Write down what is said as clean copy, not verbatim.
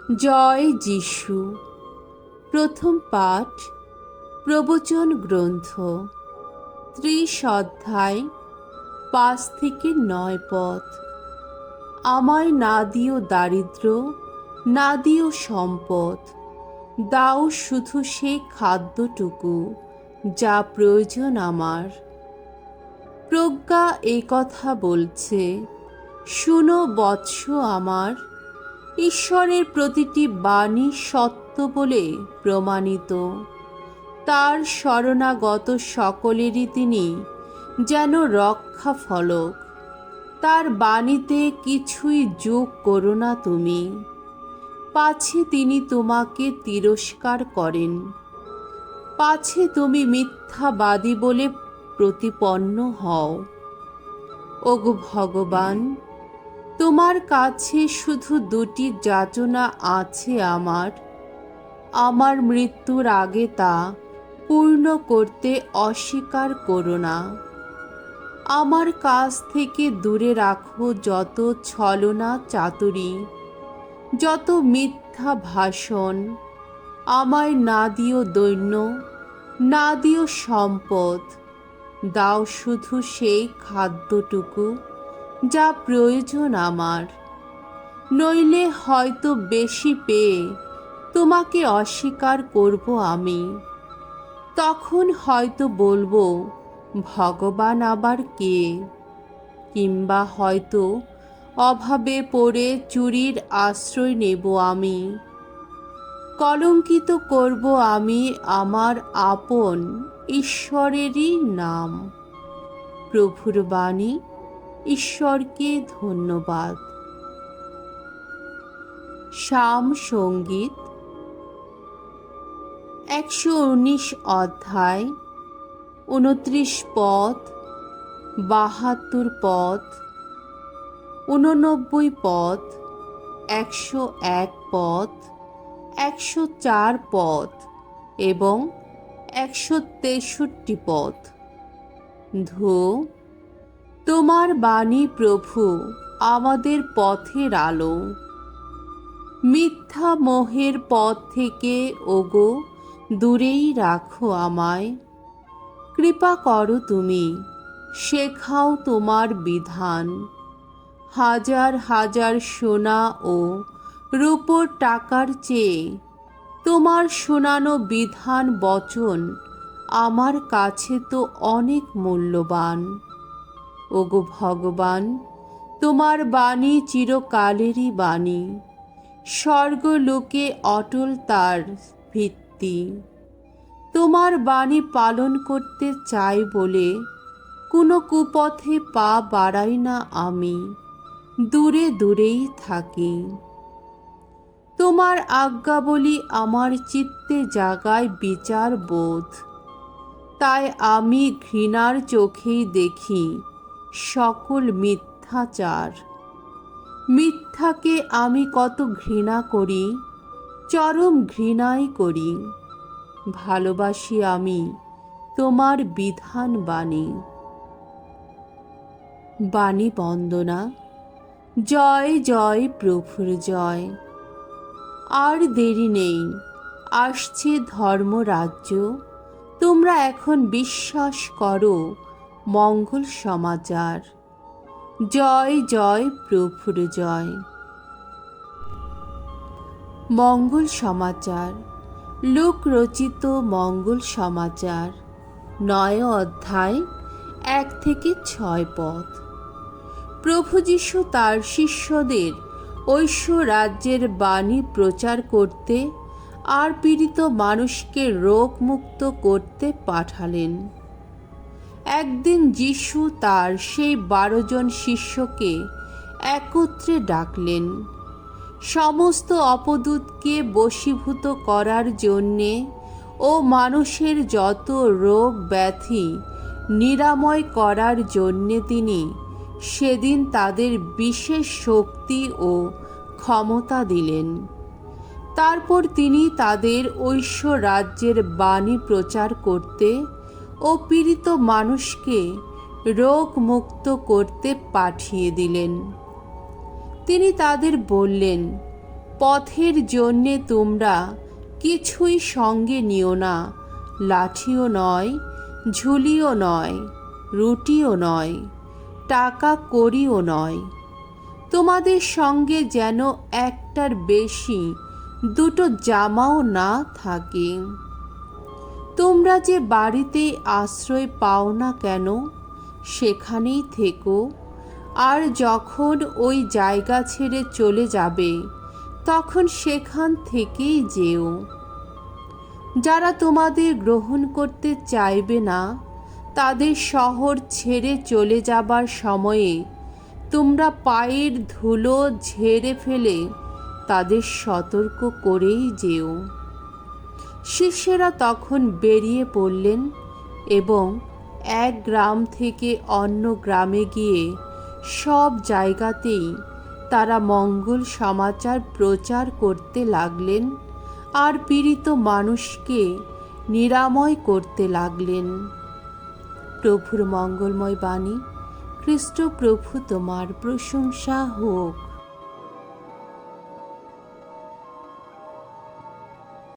জয় যিশু। প্রথম পাঠ প্রবচন গ্রন্থ 30 অধ্যায় 5 থেকে 9 পদ। আমায় না দিও দারিদ্র, না দিও সম্পদ, দাও শুধু সেই খাদ্যটুকু যা প্রয়োজন আমার। প্রজ্ঞা এই কথা বলছে, শুনো বৎস আমার, ঈশ্বরের প্রতিটি বাণী সত্য বলে প্রমাণিত। তার শরণাগত সকলেরই তিনি যেন রক্ষা ফলক। তার বাণীতে কিছুই যোগ করো না তুমি, পাছে তিনি তোমাকে তিরস্কার করেন, পাছে তুমি মিথ্যাবাদী বলে প্রতিপন্ন হও। ওগো ভগবান, তোমার কাছে শুধু 2টি যাচনা আছে আমার মৃত্যুর আগে তা পূর্ণ করতে অস্বীকার করো না। আমার কাছ থেকে দূরে রাখো যত ছলনা চাতুরী, যত মিথ্যা ভাষণ। আমায় না দিও দৈন্য, না দিও সম্পদ, দাও শুধু সেই খাদ্যটুকু যা প্রয়োজন আমার। নইলে হয়তো বেশি পেয়ে তোমাকে অস্বীকার করব আমি। তখন হয়তো বলবো, ভগবান আবার কে? কিংবা হয়তো অভাবে পড়ে চুরির আশ্রয় নেব আমি। কলঙ্কিত করব আমি আমার আপন ঈশ্বরেরই নাম। প্রভুর বাণী। ঈশ্বরকে ধন্যবাদ। সাম সঙ্গীত 119 অধ্যায় 29 পদ, 72 পদ, 89 পদ, 101 পদ, 104 পদ এবং 163 পদ। ধো, তোমার বাণী প্রভু আমাদের পথের আলো। মিথ্যা মোহের পথ থেকে ওগো দূরেই রাখো আমায়। কৃপা করো তুমি, শেখাও তোমার বিধান। হাজার হাজার সোনা ও রূপোর টাকার চেয়ে তোমার শোনানো বিধান বচন আমার কাছে তো অনেক মূল্যবান। ওগো ভগবান, তোমার বাণী চিরকালেরই বাণী, স্বর্গলোকে অটল তার ভিত্তি। তোমার বাণী পালন করতে চাই বলে কোনো কুপথে পা বাড়াই না আমি, দূরে দূরেই থাকি। তোমার আজ্ঞাবলী আমার চিত্তে জাগায় বিচার বোধ, তাই আমি ঘৃণার চোখেই দেখি সকল মিথ্যাচার। মিথ্যাকে আমি কত ঘৃণা করি, চরম ঘৃণাই করি। ভালোবাসি আমি তোমার বিধান বাণী। বাণী বন্দনা। জয় জয় প্রভুর জয়। আর দেরি নেই, আসছে ধর্মরাজ্য। তোমরা এখন বিশ্বাস করো মঙ্গল সমাচার। জয় জয় প্রভুর জয়। মঙ্গল সমাচার। লোক রচিত মঙ্গল সমাচার 9 অধ্যায় 1 থেকে 6 পদ। প্রভু যীশু তার শিষ্যদের ঐশ্ব রাজ্যের বাণী প্রচার করতে আর পীড়িত মানুষকে রোগমুক্ত করতে পাঠালেন। একদিন যীশু তার সেই 12 জন শিষ্যকে একত্রে ডাকলেন। সমস্ত অপদূতকে বশীভূত করার জন্যে ও মানুষের যত রোগ ব্যাধি নিরাময় করার জন্যে তিনি সেদিন তাদের বিশেষ শক্তি ও ক্ষমতা দিলেন। তারপর তিনি তাদের ঐশ্ব রাজ্যের বাণী প্রচার করতে ও পীড়িত মানুষকে রোগ মুক্ত করতে পাঠিয়ে দিলেন। তিনি তাদের বললেন, পথের জন্যে তোমরা কিছুই সঙ্গে নিও না, লাঠিও নয়, ঝুলিও নয়, রুটিও নয়, টাকা কড়িও নয়। তোমাদের সঙ্গে যেন একটার বেশি দুটো জামাও না থাকে। তোমরা যে বাড়িতেই আশ্রয় পাও না কেন, সেখানেই থেকো, আর যখন ওই জায়গা ছেড়ে চলে যাবে তখন সেখান থেকেই যেও। যারা তোমাদের গ্রহণ করতে চাইবে না, তাদের শহর ছেড়ে চলে যাবার সময়ে তোমরা পায়ের ধুলো ঝেড়ে ফেলে তাদের সতর্ক করেই যেও। শিষ্যেরা তখন বেরিয়ে পড়লেন এবং এক গ্রাম থেকে অন্য গ্রামে গিয়ে সব জায়গাতেই তারা মঙ্গল সমাচার প্রচার করতে লাগলেন আর পীড়িত মানুষকে নিরাময় করতে লাগলেন। প্রভুর মঙ্গলময় বাণী। খ্রিস্ট প্রভু তোমার প্রশংসা হোক।